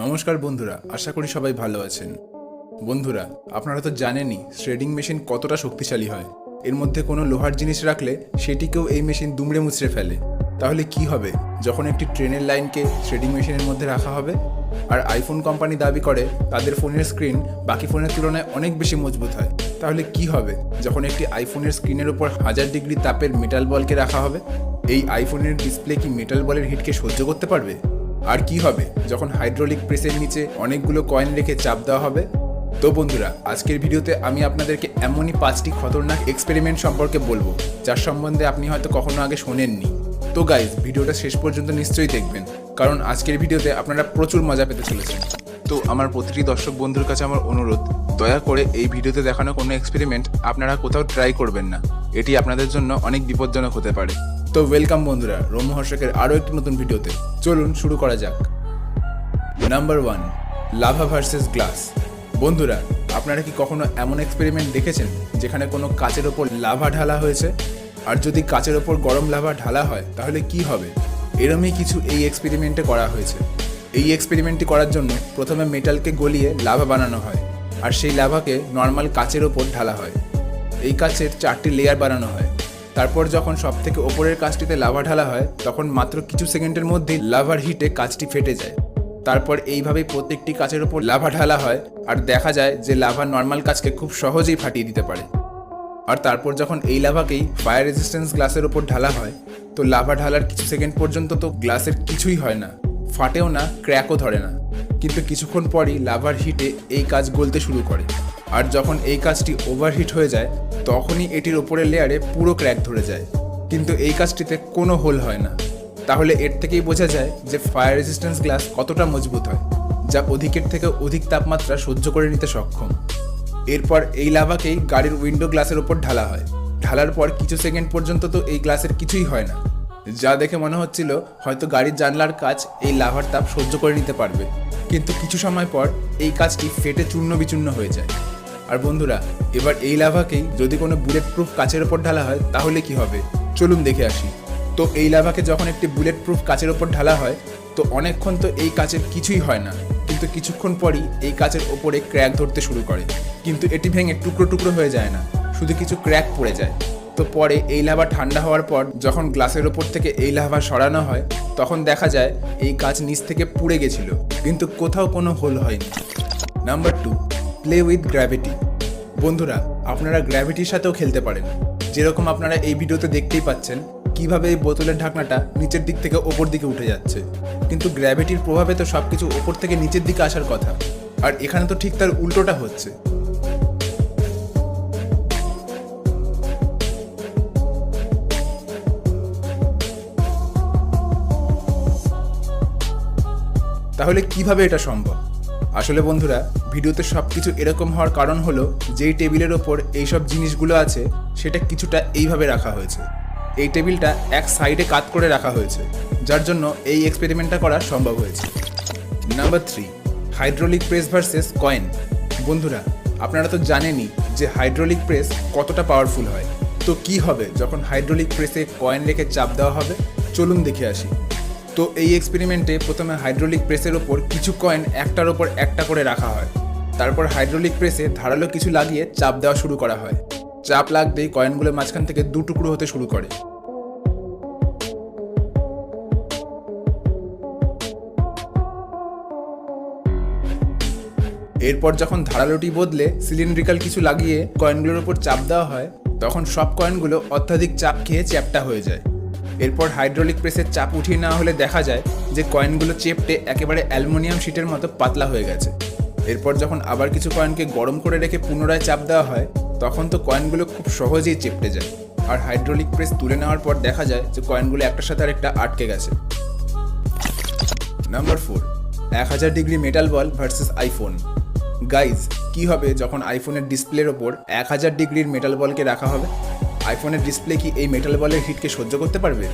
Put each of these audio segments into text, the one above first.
নমস্কার বন্ধুরা, আশা করি সবাই ভালো আছেন। বন্ধুরা, আপনারা তো জানেনই শ্রেডিং মেশিন কতটা শক্তিশালী হয়। এর মধ্যে কোনো লোহার জিনিস রাখলে সেটিকেও এই মেশিন দুমড়ে মুচড়ে ফেলে। তাহলে কি হবে যখন একটি ট্রেনের লাইনকে শ্রেডিং মেশিনের মধ্যে রাখা হবে? আর আইফোন কোম্পানি দাবি করে তাদের ফোনের স্ক্রিন বাকি ফোনের তুলনায় অনেক বেশি মজবুত হয়। তাহলে কি হবে যখন একটি আইফোনের স্ক্রিনের উপর 1000 ডিগ্রি তাপের মেটাল বলকে রাখা হবে? এই আইফোনের ডিসপ্লে কি মেটাল বলের হিটকে সহ্য করতে পারবে? আর কি হবে যখন হাইড্রোলিক প্রেসের নিচে অনেকগুলো কয়েন রেখে চাপ দেওয়া হবে? তো বন্ধুরা, আজকের ভিডিওতে আমি আপনাদেরকে এমনই 5টি খতরনাক এক্সপেরিমেন্ট সম্পর্কে বলবো যার সম্বন্ধে আপনি হয়তো কখনো আগে শোনেননি। তো গাইজ, ভিডিওটা শেষ পর্যন্ত নিশ্চয়ই দেখবেন, কারণ আজকের ভিডিওতে আপনারা প্রচুর মজা পেতে চলেছেন। তো আমার প্রতিটি দর্শক বন্ধুর কাছে আমার অনুরোধ, দয়া করে এই ভিডিওতে দেখানো কোনো এক্সপেরিমেন্ট আপনারা কোথাও ট্রাই করবেন না। এটি আপনাদের জন্য অনেক বিপজ্জনক হতে পারে। তো ওয়েলকাম বন্ধুরা রোমহর্ষকের আরও একটি নতুন ভিডিওতে। চলুন শুরু করা যাক। Number 1, lava versus glass. বন্ধুরা, আপনারা কি কখনো এমন এক্সপেরিমেন্ট দেখেছেন যেখানে কোনো কাচের ওপর লাভা ঢালা হয়েছে? আর যদি কাচের ওপর গরম লাভা ঢালা হয় তাহলে কি হবে? এরমই কিছু এই এক্সপেরিমেন্টে করা হয়েছে। এই এক্সপেরিমেন্টটি করার জন্য প্রথমে মেটালকে গলিয়ে লাভা বানানো হয়, আর সেই লাভাকে নর্মাল কাচের ওপর ঢালা হয়। এই কাচের 4টি লেয়ার বানানো হয়। তারপর যখন সব থেকে ওপরের কাচটিতে লাভা ঢালা হয় তখন মাত্র কিছু সেকেন্ডের মধ্যেই লাভার হিটে কাচটি ফেটে যায়। তারপর এইভাবেই প্রত্যেকটি কাচের ওপর লাভা ঢালা হয়, আর দেখা যায় যে লাভা নর্মাল কাচকে খুব সহজেই ফাটিয়ে দিতে পারে। আর তারপর যখন এই লাভাকেই ফায়ার রেজিস্ট্যান্স গ্লাসের ওপর ঢালা হয়, তো লাভা ঢালার কিছু সেকেন্ড পর্যন্ত তো গ্লাসের কিছুই হয় না, ফাটেও না, ক্র্যাকও ধরে না। কিন্তু কিছুক্ষণ পরই লাভার হিটে এই কাচ গলতে শুরু করে, আর যখন এই কাচটি ওভারহিট হয়ে যায় তখনই এটির ওপরের লেয়ারে পুরো ক্র্যাক ধরে যায়। কিন্তু এই কাচটিতে কোনো হোল হয় না। তাহলে এর থেকেই বোঝা যায় যে ফায়ার রেজিস্ট্যান্স গ্লাস কতটা মজবুত হয়, যা অধিকের থেকে অধিক তাপমাত্রা সহ্য করে নিতে সক্ষম। এরপর এই লাভাকেই গাড়ির উইন্ডো গ্লাসের ওপর ঢালা হয়। ঢালার পর কিছু সেকেন্ড পর্যন্ত তো এই গ্লাসের কিছুই হয় না, যা দেখে মনে হচ্ছিল হয়তো গাড়ির জানলার কাচ এই লাভার তাপ সহ্য করে নিতে পারবে। কিন্তু কিছু সময় পর এই কাচটি ফেটে চূর্ণ বিচূর্ণ হয়ে যায়। আর বন্ধুরা, এবার এই লাভাকেই যদি কোনো বুলেট প্রুফ কাচের ওপর ঢালা হয় তাহলে কি হবে? চলুন দেখে আসি। তো এই লাভাকে যখন একটি বুলেট প্রুফ কাচের ওপর ঢালা হয় তো অনেকক্ষণ তো এই কাচের কিছুই হয় না, কিন্তু কিছুক্ষণ পরই এই কাচের ওপরে ক্র্যাক ধরতে শুরু করে। কিন্তু এটি ভেঙে টুকরো টুকরো হয়ে যায় না, শুধু কিছু ক্র্যাক পড়ে যায়। তো পরে এই লাভা ঠান্ডা হওয়ার পর যখন গ্লাসের ওপর থেকে এই লাভা সরানো হয় তখন দেখা যায় এই কাচ নিচ থেকে পুড়ে গেছিল, কিন্তু কোথাও কোনো হোল হয়নি। Number 2, play with gravity. বন্ধুরা, আপনারা গ্র্যাভিটির সাথেও খেলতে পারেন। যেরকম আপনারা এই ভিডিওতে দেখতেই পাচ্ছেন কিভাবে এই বোতলের ঢাকনাটা নিচের দিক থেকে ওপর দিকে উঠে যাচ্ছে। কিন্তু গ্র্যাভিটির প্রভাবে তো সবকিছু ওপর থেকে নিচের দিকে আসার কথা, আর এখানে তো ঠিক তার উল্টোটা হচ্ছে। তাহলে কিভাবে এটা সম্ভব? আসলে বন্ধুরা, ভিডিওতে সবকিছু এরকম হওয়ার কারণ হলো যেই টেবিলের ওপর এইসব জিনিসগুলো আছে সেটা কিছুটা এইভাবে রাখা হয়েছে। এই টেবিলটা এক সাইডে কাত করে রাখা হয়েছে, যার জন্য এই এক্সপেরিমেন্টটা করা সম্ভব হয়েছে। Number 3, hydraulic press versus coin. বন্ধুরা, আপনারা তো জানেনই যে হাইড্রোলিক প্রেস কতটা পাওয়ারফুল হয়। তো কি হবে যখন হাইড্রোলিক প্রেসে কয়েন রেখে চাপ দেওয়া হবে? চলুন দেখে আসি। তো এই এক্সপেরিমেন্টে প্রথমে হাইড্রোলিক প্রেসের ওপর কিছু কয়েন একটার ওপর একটা করে রাখা হয়। তারপর হাইড্রোলিক প্রেসে ধারালো কিছু লাগিয়ে চাপ দেওয়া শুরু করা হয়। চাপ লাগতেই কয়েনগুলো মাঝখান থেকে 2 টুকরো হতে শুরু করে। এরপর যখন ধারালোটি বদলে সিলিন্ড্রিক্যাল কিছু লাগিয়ে কয়েনগুলোর উপর চাপ দেওয়া হয় তখন সব কয়েনগুলো অত্যাধিক চাপ খেয়ে চ্যাপ্টা হয়ে যায়। এরপর হাইড্রোলিক প্রেসের চাপ উঠিয়ে নেওয়া হলে দেখা যায় যে কয়েনগুলো চেপটে একেবারে অ্যালুমিনিয়াম শিটের মতো পাতলা হয়ে গেছে। এরপর যখন আবার কিছু কয়েনকে গরম করে রেখে পুনরায় চাপ দেওয়া হয় তখন তো কয়েনগুলো খুব সহজেই চেপটে যায়। আর হাইড্রোলিক প্রেস তুলে নেওয়ার পর দেখা যায় যে কয়েনগুলো একটার সাথে আরেকটা আটকে গেছে। নাম্বার 4, 1000 ডিগ্রি মেটাল বল ভার্সেস আইফোন। গাইজ, কি হবে যখন আইফোনের ডিসপ্লের ওপর 1000 ডিগ্রির মেটাল বলকে রাখা হবে? আইফোনের ডিসপ্লে কি এই মেটাল বলের হিটকে সহ্য করতে পারবে?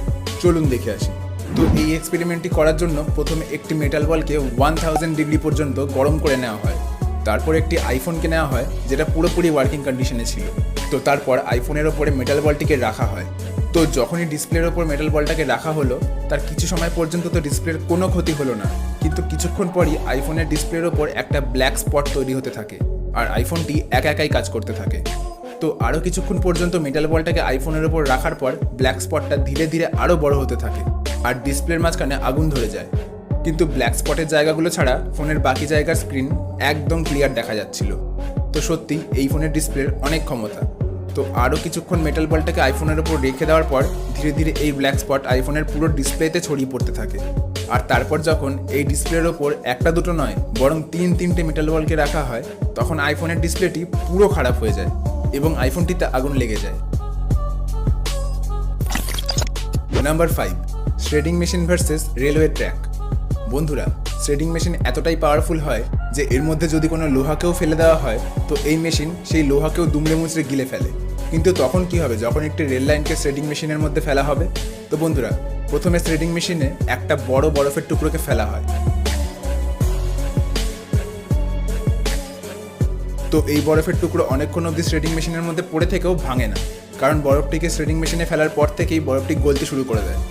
চলুন দেখে আসি। তো এই এক্সপেরিমেন্টটি করার জন্য প্রথমে একটি মেটাল বলকে 1000 ডিগ্রি পর্যন্ত গরম করে নেওয়া হয়। তারপর একটি আইফোনকে নেওয়া হয় যেটা পুরোপুরি ওয়ার্কিং কন্ডিশনে ছিল। তো তারপর আইফোনের ওপরে মেটাল বলটিকে রাখা হয়। তো যখনই ডিসপ্লের ওপর মেটাল বলটাকে রাখা হলো তার কিছু সময় পর্যন্ত তো ডিসপ্লের কোনো ক্ষতি হলো না, কিন্তু কিছুক্ষণ পরই আইফোনের ডিসপ্লের ওপর একটা ব্ল্যাক স্পট তৈরি হতে থাকে আর আইফোনটি একা একাই কাজ করতে থাকে। তো আরও কিছুক্ষণ পর্যন্ত মেটাল বলটাকে আইফোনের ওপর রাখার পর ব্ল্যাক স্পটটা ধীরে ধীরে আরও বড় হতে থাকে আর ডিসপ্লের মাঝখানে আগুন ধরে যায়। কিন্তু ব্ল্যাক স্পটের জায়গাগুলো ছাড়া ফোনের বাকি জায়গার স্ক্রিন একদম ক্লিয়ার দেখা যাচ্ছিল। তো সত্যি এই ফোনের ডিসপ্লের অনেক ক্ষমতা। তো আরও কিছুক্ষণ মেটাল বলটাকে আইফোনের ওপর রেখে দেওয়ার পর ধীরে ধীরে এই ব্ল্যাক স্পট আইফোনের পুরো ডিসপ্লেতে ছড়িয়ে পড়তে থাকে। আর তারপর যখন এই ডিসপ্লের ওপর একটা দুটো নয় বরং তিনটে মেটাল বলকে রাখা হয় তখন আইফোনের ডিসপ্লেটি পুরো খারাপ হয়ে যায় এবং আইফোনটিতে আগুন লেগে যায়। Number 5, shredding machine versus railway track. বন্ধুরা, শ্রেডিং মেশিন এতটাই পাওয়ারফুল হয় যে এর মধ্যে যদি কোনো লোহাকেও ফেলে দেওয়া হয় তো এই মেশিন সেই লোহাকেও দুমড়ে মুচড়ে গিলে ফেলে। কিন্তু তখন কি হবে যখন একটি রেল লাইনকে শ্রেডিং মেশিনের মধ্যে ফেলা হবে? তো বন্ধুরা, প্রথমে শ্রেডিং মেশিনে একটা বড় বরফের টুকরোকে ফেলা হয়। তো এই বরফের টুকরো অনেকক্ষণ অবধি শ্রেডিং মেশিনের মধ্যে পড়ে থেকেও ভাঙে না, কারণ বরফটিকে শ্রেডিং মেশিনে ফেলার পর থেকেই বরফটি গলতে শুরু করে দেয়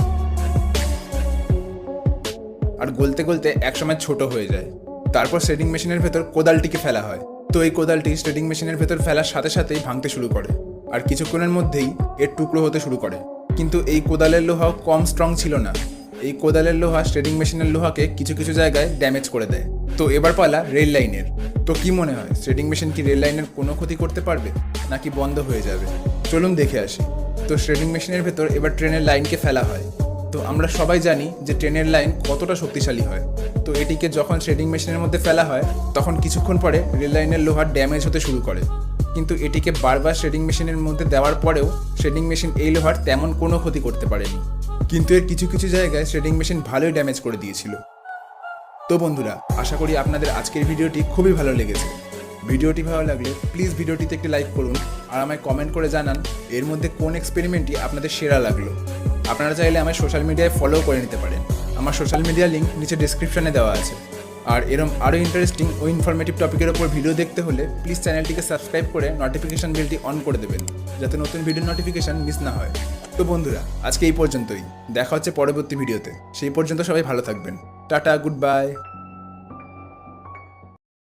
আর গলতে গলতে একসময় ছোট হয়ে যায়। তারপর শ্রেডিং মেশিনের ভেতর কোদালটিকে ফেলা হয়। তো এই কোদালটি শ্রেডিং মেশিনের ভেতর ফেলার সাথে সাথেই ভাঙতে শুরু করে আর কিছুক্ষণের মধ্যেই এর টুকরো হতে শুরু করে। কিন্তু এই কোদালের লোহাও কম স্ট্রং ছিল না। এই কোদালের লোহা শ্রেডিং মেশিনের লোহাকে কিছু কিছু জায়গায় ড্যামেজ করে দেয়। তো এবার পালা রেল লাইনের। তো কি মনে হয়, শ্রেডিং মেশিন কি রেল লাইনের কোনো ক্ষতি করতে পারবে নাকি বন্ধ হয়ে যাবে? চলুন দেখে আসি। তো শ্রেডিং মেশিনের ভেতর এবার ট্রেনের লাইনকে ফেলা হয়। তো আমরা সবাই জানি যে ট্রেনের লাইন কতটা শক্তিশালী হয়। তো এটিকে যখন শ্রেডিং মেশিনের মধ্যে ফেলা হয় তখন কিছুক্ষণ পরে রেল লাইনের লোহার ড্যামেজ হতে শুরু করে। কিন্তু এটিকে বারবার শ্রেডিং মেশিনের মধ্যে দেওয়ার পরেও শ্রেডিং মেশিন এই লোহার তেমন কোনো ক্ষতি করতে পারেনি, কিন্তু এর কিছু কিছু জায়গায় শ্রেডিং মেশিন ভালোই ড্যামেজ করে দিয়েছিল। তো বন্ধুরা, আশা করি আপনাদের আজকের ভিডিওটি খুবই ভালো লেগেছে। ভিডিওটি ভালো লাগলে প্লিজ ভিডিওটিতে একটি লাইক করুন আর আমায় কমেন্ট করে জানান এর মধ্যে কোন এক্সপেরিমেন্টটি আপনাদের সেরা লাগলো। আপনারা চাইলে আমার সোশ্যাল মিডিয়ায় ফলো করে নিতে পারেন। আমার সোশ্যাল মিডিয়া লিঙ্ক নিচে ডিসক্রিপশনে দেওয়া আছে। আর এরকম আরও ইন্টারেস্টিং ও ইনফরমেটিভ টপিকের ওপর ভিডিও দেখতে হলে প্লিজ চ্যানেলটিকে সাবস্ক্রাইব করে নোটিফিকেশন বেলটি অন করে দেবেন যাতে নতুন ভিডিও নোটিফিকেশন মিস না হয়। তো বন্ধুরা, আজকে এই পর্যন্তই। দেখা হচ্ছে পরবর্তী ভিডিওতে। সেই পর্যন্ত সবাই ভালো থাকবেন। Tata, good bye.